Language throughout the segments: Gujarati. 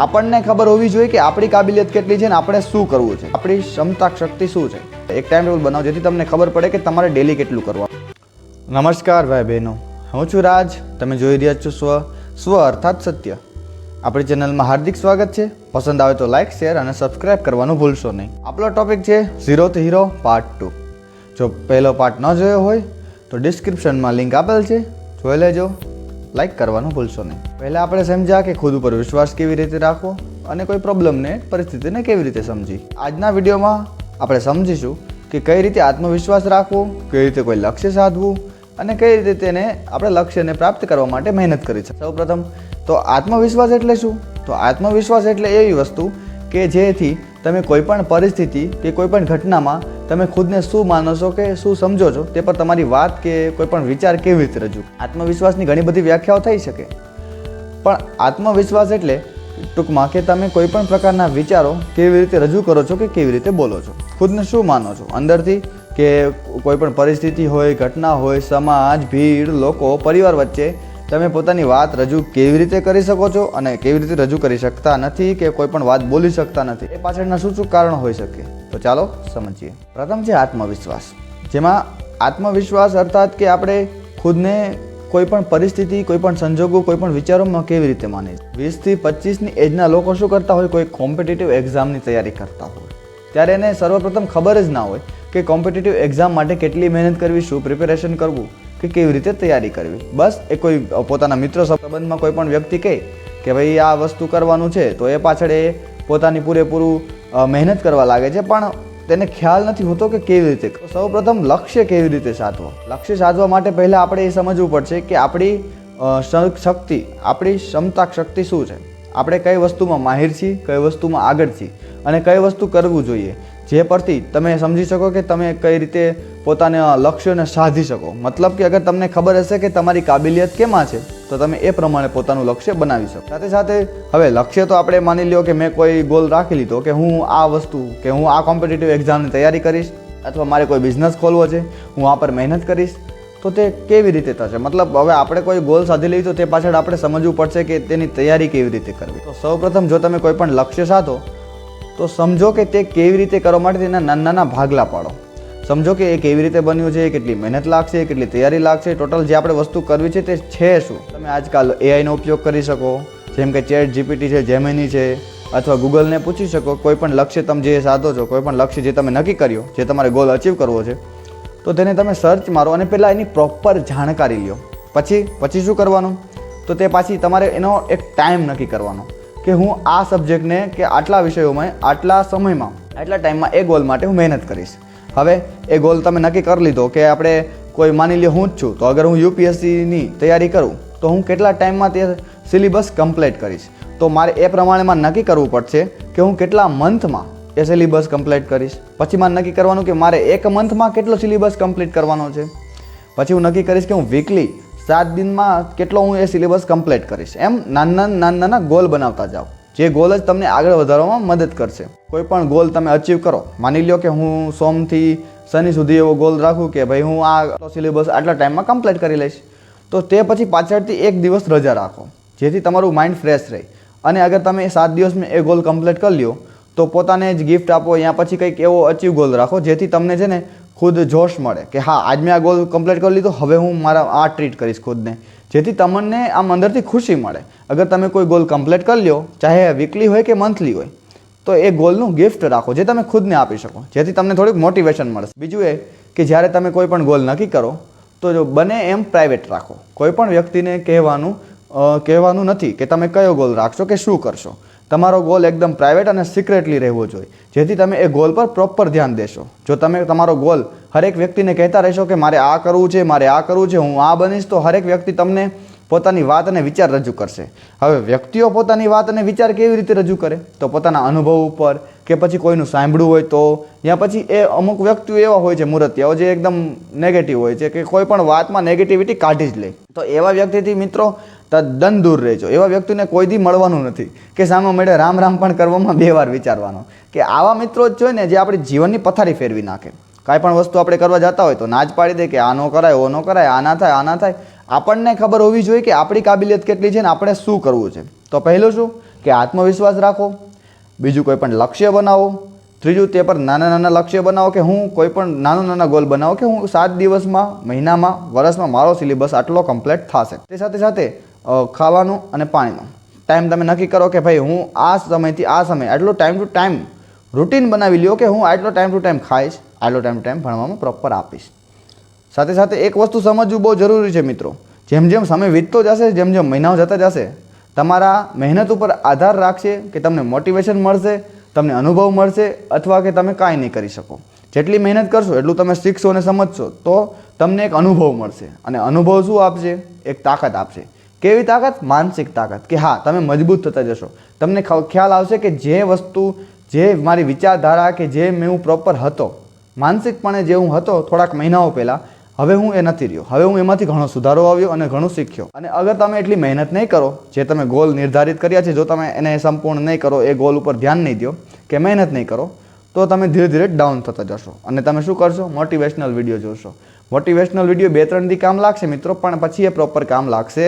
આપણને ખબર હોવી જોઈએ કે આપણી કાબિલિયત કેટલી છે ને આપણે શું કરવું છે, આપણી ક્ષમતા શક્તિ શું છે. એક ટાઈમ ટેબલ બનાવો જેથી તમને ખબર પડે કે તમારે ડેલી કેટલું કરવાનું. નમસ્કાર ભાઈ બહેનો, હું છું રાજ. તમે જોઈ રહ્યા છો સ્વ અર્થાત સત્ય. આપણી ચેનલમાં હાર્દિક સ્વાગત છે. પસંદ આવે તો લાઇક, શેર અને સબસ્ક્રાઇબ કરવાનું ભૂલશો નહીં. આપણો ટોપિક છે ઝીરો થી હીરો પાર્ટ 2. જો પહેલો પાર્ટ ન જોયો હોય તો ડિસ્ક્રિપ્શનમાં લિંક આપેલ છે, જોઈ લેજો. લાઇક કરવાનું ભૂલશો નહીં. પહેલાં આપણે સમજ્યા કે ખુદ ઉપર વિશ્વાસ કેવી રીતે રાખવો અને કોઈ પ્રોબ્લેમને, પરિસ્થિતિને કેવી રીતે સમજી. આજના વિડીયોમાં આપણે સમજીશું કે કઈ રીતે આત્મવિશ્વાસ રાખવો, કઈ રીતે કોઈ લક્ષ્ય સાધવું અને કઈ રીતે તેને આપણે લક્ષ્યને પ્રાપ્ત કરવા માટે મહેનત કરી છે. સૌપ્રથમ તો આત્મવિશ્વાસ એટલે શું? તો આત્મવિશ્વાસ એટલે એવી વસ્તુ કે જેથી તમે કોઈ પણ પરિસ્થિતિ કે કોઈ પણ ઘટનામાં તમે ખુદને શું માનો છો કે શું સમજો છો તે પર તમારી વાત કે કોઈ પણ વિચાર કેવી રીતે રજૂ. આત્મવિશ્વાસની ઘણી બધી વ્યાખ્યાઓ થઈ શકે, પણ આત્મવિશ્વાસ એટલે ટૂંકમાં કે તમે કોઈ પણ પ્રકારના વિચારો કેવી રીતે રજૂ કરો છો કે કેવી રીતે બોલો છો, ખુદને શું માનો છો અંદરથી, કે કોઈ પણ પરિસ્થિતિ હોય, ઘટના હોય, સમાજ, ભીડ, લોકો, પરિવાર વચ્ચે તમે પોતાની વાત રજૂ કેવી રીતે કરી શકો છો અને કેવી રીતે રજૂ કરી શકતા નથી કે કોઈ પણ વાત બોલી શકતા નથી. એ પાછળના શું શું કારણો હોઈ શકે, તો ચાલો સમજીએ. પ્રથમ છે આત્મવિશ્વાસ, જેમાં આત્મવિશ્વાસ અર્થાત કે આપણે ખુદને કોઈ પણ પરિસ્થિતિ, કોઈ પણ સંજોગો, કોઈ પણ વિચારોમાં કેવી રીતે માને. 20 થી 25ની એજના લોકો શું કરતા હોય, કોઈ કોમ્પિટિટિવ એક્ઝામની તૈયારી કરતા હોય ત્યારે એને સર્વપ્રથમ ખબર જ ના હોય કે કોમ્પિટિટિવ એક્ઝામ માટે કેટલી મહેનત કરવી, શું પ્રિપેરેશન કરવું કે કેવી રીતે તૈયારી કરવી. બસ એ કોઈ પોતાના મિત્રો સંબંધમાં કોઈ પણ વ્યક્તિ કહે કે ભાઈ આ વસ્તુ કરવાનું છે તો એ પાછળ એ પોતાની પૂરેપૂરું મહેનત કરવા લાગે છે, પણ તેને ખ્યાલ નથી હોતો કે કેવી રીતે. સૌપ્રથમ લક્ષ્ય કેવી રીતે સાધવો. લક્ષ્ય સાધવા માટે પહેલાં આપણે એ સમજવું પડશે કે આપણી શક્તિ, આપણી ક્ષમતા શક્તિ શું છે, આપણે કઈ વસ્તુમાં માહિર છીએ, કઈ વસ્તુમાં આગળ છીએ અને કઈ વસ્તુ કરવું જોઈએ, જે પરથી તમે સમજી શકો કે તમે કઈ રીતે પોતાના લક્ષ્યોને સાધી શકો. મતલબ કે અગર તમને ખબર હશે કે તમારી કાબિલિયત કેમાં છે તો તમે એ પ્રમાણે પોતાનું લક્ષ્ય બનાવી શકો. સાથે સાથે હવે લક્ષ્ય તો આપણે માની લ્યો કે મેં કોઈ ગોલ રાખી લીધો કે હું આ વસ્તુ, કે હું આ કોમ્પિટિટિવ એક્ઝામની તૈયારી કરીશ અથવા મારે કોઈ બિઝનેસ ખોલવો છે, હું આ પર મહેનત કરીશ, તો તે કેવી રીતે થશે. મતલબ હવે આપણે કોઈ ગોલ સાધી લઈએ તો તે પાછળ આપણે સમજવું પડશે કે તેની તૈયારી કેવી રીતે કરવી. તો સૌપ્રથમ જો તમે કોઈ પણ લક્ષ્ય સાધો તો સમજો કે તે કેવી રીતે કરવા માટે તેના નાના નાના ભાગલા પાડો. સમજો કે એ કેવી રીતે બન્યું છે, કેટલી મહેનત લાગશે, કેટલી તૈયારી લાગશે, ટોટલ જે આપણે વસ્તુ કરવી છે તે છે શું. તમે આજકાલ એઆઈનો ઉપયોગ કરી શકો, જેમ કે ચેટ જીપીટી છે, જેમિની છે, અથવા ગૂગલને પૂછી શકો કોઈ પણ લક્ષ્ય તમે જે સાધો છો, કોઈ પણ લક્ષ્ય જે તમે નક્કી કર્યો, જે તમારે ગોલ અચીવ કરવો છે, તો તેને તમે સર્ચ મારો અને પહેલાં એની પ્રોપર જાણકારી લ્યો. પછી શું કરવાનું, તો તે પાછી તમારે એનો એક ટાઈમ નક્કી કરવાનો કે હું આ સબ્જેક્ટને કે આટલા વિષયોમાં આટલા સમયમાં આટલા ટાઈમમાં એ ગોલ માટે હું મહેનત કરીશ. હવે એ ગોલ તમે નક્કી કરી લીધો કે આપણે કોઈ માની લ્યો હું જ છું તો અગર હું યુપીએસસીની તૈયારી કરું તો હું કેટલા ટાઈમમાં તે સિલેબસ કમ્પ્લીટ કરીશ. તો મારે એ પ્રમાણેમાં નક્કી કરવું પડશે કે હું કેટલા મંથમાં એ સિલેબસ કમ્પ્લીટ કરીશ. પછી મારે નક્કી કરવાનું કે મારે એક મંથમાં કેટલો સિલેબસ કમ્પ્લીટ કરવાનો છે. પછી હું નક્કી કરીશ કે હું વીકલી 7 દિનમાં કેટલો હું એ સિલેબસ કમ્પ્લીટ કરીશ. એમ નાના ગોલ બનાવતા જાઓ, જે ગોલ જ તમને આગળ વધારવામાં મદદ કરશે. કોઈ પણ ગોલ તમે અચીવ કરો, માની લો કે હું સોમથી શનિ સુધી એવો ગોલ રાખું કે ભાઈ હું આ સિલેબસ આટલા ટાઈમમાં કમ્પ્લીટ કરી લઈશ, તો તે પછી પાછળથી એક દિવસ રજા રાખો જેથી તમારું માઇન્ડ ફ્રેશ રહે. અને અગર તમે 7 દિવસમાં એ ગોલ કમ્પ્લીટ કરી લ્યો તો પોતાને જ ગિફ્ટ આપો, યા પછી કંઈક એવો અચીવ ગોલ રાખો જેથી તમને છે ને ખુદ જોશ મળે કે હા આજ મેં આ ગોલ કમ્પ્લીટ કરી લીધો, હવે હું મારા આ ટ્રીટ કરીશ ખુદને, જેથી તમને આમ અંદરથી ખુશી મળે. અગર તમે કોઈ ગોલ કમ્પ્લીટ કરી લ્યો, ચાહે વીકલી હોય કે મંથલી હોય, તો એ ગોલનું ગિફ્ટ રાખો જે તમે ખુદને આપી શકો, જેથી તમને થોડીક મોટિવેશન મળશે. બીજું એ કે જ્યારે તમે કોઈ પણ ગોલ નક્કી કરો તો જો બને એમ પ્રાઇવેટ રાખો. કોઈ પણ વ્યક્તિને કહેવાનું નથી કે તમે કયો ગોલ રાખશો કે શું કરશો. તમારો ગોલ એકદમ પ્રાઇવેટ અને સિક્રેટલી રહેવો જોઈએ, જેથી તમે એ ગોલ પર પ્રોપર ધ્યાન દેશો. જો તમે તમારો ગોલ હરેક વ્યક્તિને કહેતા રહેશો કે મારે આ કરવું છે, મારે આ કરવું છે, હું આ બનીશ, તો હરેક વ્યક્તિ તમને પોતાની વાત અને વિચાર રજૂ કરશે. હવે વ્યક્તિઓ પોતાની વાત અને વિચાર કેવી રીતે રજૂ કરે, તો પોતાના અનુભવ ઉપર, કે પછી કોઈનું સાંભળ્યું હોય તો, યા પછી એ અમુક વ્યક્તિઓ એવા હોય છે મૂર્તિયાઓ જે એકદમ નેગેટિવ હોય છે કે કોઈ પણ વાતમાં નેગેટિવિટી કાઢી જ લે. તો એવા વ્યક્તિથી મિત્રો તદ્દન દૂર રહેજો. એવા વ્યક્તિને કોઈ દી મળવાનું નથી કે સામે મળે રામ રામ પણ કરવામાં 2 વાર વિચારવાનો, કે આવા મિત્રો જ જોઈએ ને જે આપણી જીવનની પથારી ફેરવી નાખે. કાંઈ પણ વસ્તુ આપણે કરવા જતા હોય તો ના જ પાડી દે કે આ ન કરાય, ઓ ન કરાય, આ ના થાય. આપણને ખબર હોવી જોઈએ કે આપણી કાબિલિયત કેટલી છે ને આપણે શું કરવું છે. તો પહેલું શું કે આત્મવિશ્વાસ રાખો, બીજું કોઈ પણ લક્ષ્ય બનાવો, ત્રીજું તે પર નાના નાના લક્ષ્ય બનાવો કે હું કોઈ પણ નાના ગોલ બનાવો કે હું 7 દિવસમાં, મહિનામાં, વર્ષમાં મારો સિલેબસ આટલો કમ્પ્લીટ થશે. તે સાથે સાથે ખાવાનું અને પાણીનો ટાઈમ તમે નક્કી કરો કે ભાઈ હું આ સમયથી આ સમય આટલો ટાઈમ ટુ ટાઈમ રૂટીન બનાવી લ્યો કે હું આટલો ટાઈમ ટુ ટાઈમ ખાઈશ, આટલો ટાઈમ ટુ ટાઈમ ભણવામાં પ્રોપર આપીશ. સાથે સાથે એક વસ્તુ સમજવું બહુ જરૂરી છે મિત્રો, જેમ જેમ સમય વીતતો જશે, જેમ જેમ મહિનાઓ જતા જશે, તમારા મહેનત ઉપર આધાર રાખશે કે તમને મોટિવેશન મળશે, તમને અનુભવ મળશે અથવા કે તમે કાંઈ નહીં કરી શકો. જેટલી મહેનત કરશો એટલું તમે શીખશો અને સમજશો તો તમને એક અનુભવ મળશે. અને અનુભવ શું આપશે? એક તાકાત આપશે. કેવી તાકાત? માનસિક તાકાત. કે હા, તમે મજબૂત થતા જશો. તમને ખ્યાલ આવશે કે જે વસ્તુ, જે મારી વિચારધારા કે જે મેં હું પ્રોપર હતો, માનસિકપણે જે હું હતો થોડાક મહિનાઓ પહેલાં, હવે હું એ નથી રહ્યો. હવે હું એમાંથી ઘણો સુધારો આવ્યો અને ઘણું શીખ્યો. અને અગર તમે એટલી મહેનત નહીં કરો, જે તમે ગોલ નિર્ધારિત કર્યા છે, જો તમે એને સંપૂર્ણ નહીં કરો, એ ગોલ ઉપર ધ્યાન નહીં દો કે મહેનત નહીં કરો, તો તમે ધીરે ધીરે ડાઉન થતા જશો. અને તમે શું કરશો? મોટિવેશનલ વિડીયો જોશો. મોટિવેશનલ વિડીયો 2-3 દી કામ લાગશે મિત્રો, પણ પછી એ પ્રોપર કામ લાગશે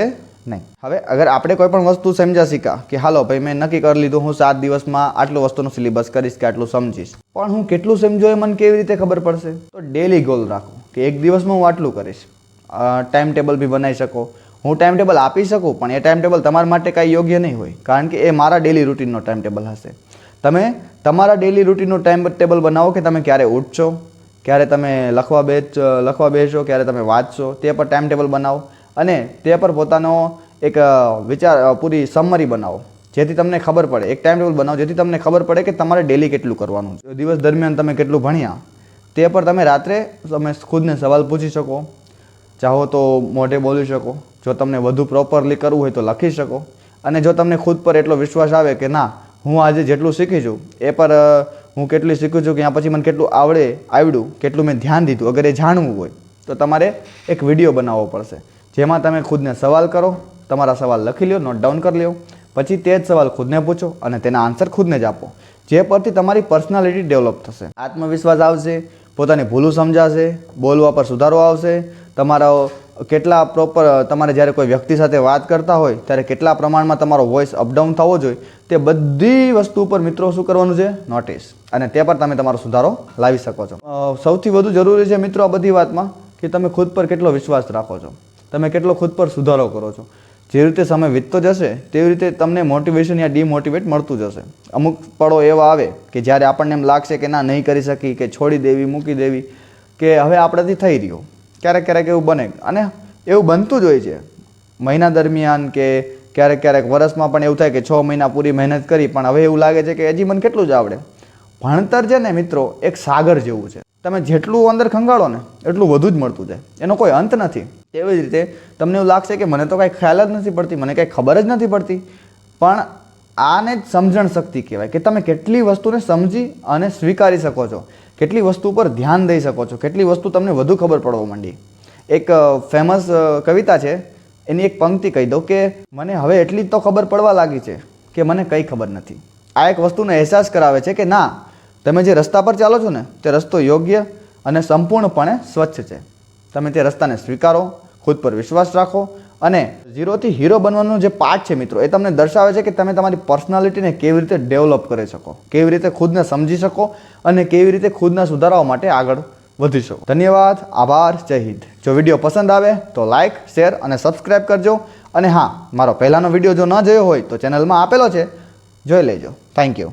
નહીં. હવે અગર આપણે કોઈ પણ વસ્તુ સમજ્યા શીખા કે હાલો ભાઈ મેં નક્કી કરી લીધું હું 7 દિવસમાં આટલું વસ્તુનું સિલેબસ કરીશ કે આટલું સમજીશ, પણ હું કેટલું સમજો એ મને કેવી રીતે ખબર પડશે? તો ડેલી ગોલ રાખો કે એક દિવસમાં હું આટલું કરીશ. ટાઈમ ટેબલ બી બનાવી શકો. હું ટાઈમ ટેબલ આપી શકું, પણ એ ટાઈમ ટેબલ તમારા માટે કાંઈ યોગ્ય નહીં હોય, કારણ કે એ મારા ડેલી રૂટીનનો ટાઈમ ટેબલ હશે. તમે તમારા ડેલી રૂટીનનો ટાઈમ ટેબલ બનાવો કે તમે ક્યારે ઉઠશો, ક્યારે તમે લખવા બેસશો, ક્યારે તમે વાંચશો, તે પર ટાઈમ ટેબલ બનાવો. અને તે પર પોતાનો એક પૂરી સમરી બનાવો, જેથી તમને ખબર પડે. એક ટાઈમ ટેબલ બનાવો જેથી તમને ખબર પડે કે તમારે ડેલી કેટલું કરવાનું છે. દિવસ દરમિયાન તમે કેટલું ભણ્યા, તે પર તમે રાત્રે તમે ખુદને સવાલ પૂછી શકો. ચાહો તો મોઢે બોલી શકો. જો તમને વધુ પ્રોપરલી કરવું હોય તો લખી શકો. અને જો તમને ખુદ પર એટલો વિશ્વાસ આવે કે ના, હું આજે જેટલું શીખી છું એ પર હું કેટલું શીખું છું, કે ત્યાં પછી મને કેટલું આવડ્યું, કેટલું મેં ધ્યાન દીધું, અગર એ જાણવું હોય તો તમારે એક વિડીયો બનાવવો પડશે, જેમાં તમે ખુદને સવાલ કરો, તમારા સવાલ લખી લો, નોટ ડાઉન કરી લો, પછી તે જ સવાલ ખુદને પૂછો અને તેના આન્સર ખુદને જ આપો, જે પરથી તમારી પર્સનાલિટી ડેવલપ થશે, આત્મવિશ્વાસ આવશે, પોતાની ભૂલો સમજાશે, બોલવા પર સુધારો આવશે, તમારો કેટલા પ્રોપર, તમારે જ્યારે કોઈ વ્યક્તિ સાથે વાત કરતા હોય ત્યારે કેટલા પ્રમાણમાં તમારો વોઇસ અપડાઉન થવો જોઈએ, તે બધી વસ્તુ ઉપર મિત્રો શું કરવાનું છે? નોટિસ. અને તે પર તમે તમારો સુધારો લાવી શકો છો. સૌથી વધુ જરૂરી છે મિત્રો આ બધી વાતમાં કે તમે ખુદ પર કેટલો વિશ્વાસ રાખો છો, તમે કેટલો ખુદ પર સુધારો કરો છો. જે રીતે સમય વીતતો જશે તેવી રીતે તમને મોટિવેશન યા ડિમોટિવેટ મળતું જશે. અમુક પળો એવા આવે કે જ્યારે આપણને એમ લાગશે કે ના, નહીં કરી શકી, કે છોડી દેવી, મૂકી દેવી, કે હવે આપણાથી થઈ રહ્યું. ક્યારેક એવું બને, અને એવું બનતું જ હોય છે મહિના દરમિયાન, કે ક્યારેક વર્ષમાં પણ એવું થાય કે 6 મહિના પૂરી મહેનત કરી, પણ હવે એવું લાગે છે કે હજી મને કેટલું જ આવડે. ભણતર છે ને મિત્રો, એક સાગર જેવું છે. તમે જેટલું અંદર ખંગાળો ને એટલું વધુ જ મળતું જાય, એનો કોઈ અંત નથી. તેવી જ રીતે તમને એવું લાગશે કે મને તો કાંઈ ખ્યાલ જ નથી પડતી, મને કાંઈ ખબર જ નથી પડતી, પણ આને જ સમજણ શક્તિ કહેવાય. કે તમે કેટલી વસ્તુને સમજી અને સ્વીકારી શકો છો, કેટલી વસ્તુ પર ધ્યાન દઈ શકો છો, કેટલી વસ્તુ તમને વધુ ખબર પડવા માંડી. એક ફેમસ કવિતા છે, એની એક પંક્તિ કહી દઉં કે મને હવે એટલી જ તો ખબર પડવા લાગી છે કે મને કંઈ ખબર નથી. આ એક વસ્તુનો અહેસાસ કરાવે છે કે ના, તમે જે રસ્તા પર ચાલો છો ને તે રસ્તો યોગ્ય અને સંપૂર્ણપણે સ્વચ્છ છે. તમે તે રસ્તાને સ્વીકારો, ખુદ પર વિશ્વાસ રાખો, અને 0થી હીરો બનવાનો જે પાઠ છે મિત્રો, એ તમને દર્શાવે છે કે તમે તમારી પર્સનાલિટીને કેવી રીતે ડેવલપ કરી શકો, કેવી રીતે ખુદને સમજી શકો અને કેવી રીતે ખુદના સુધારવા માટે આગળ વધી શકો. ધન્યવાદ, આભાર, જય હિન્દ. જો વિડીયો પસંદ આવે તો લાઇક, શેર અને સબસ્ક્રાઈબ કરજો. અને હા, મારો પહેલાંનો વિડીયો જો ન જોયો હોય તો ચેનલમાં આપેલો છે, જોઈ લેજો. Thank you.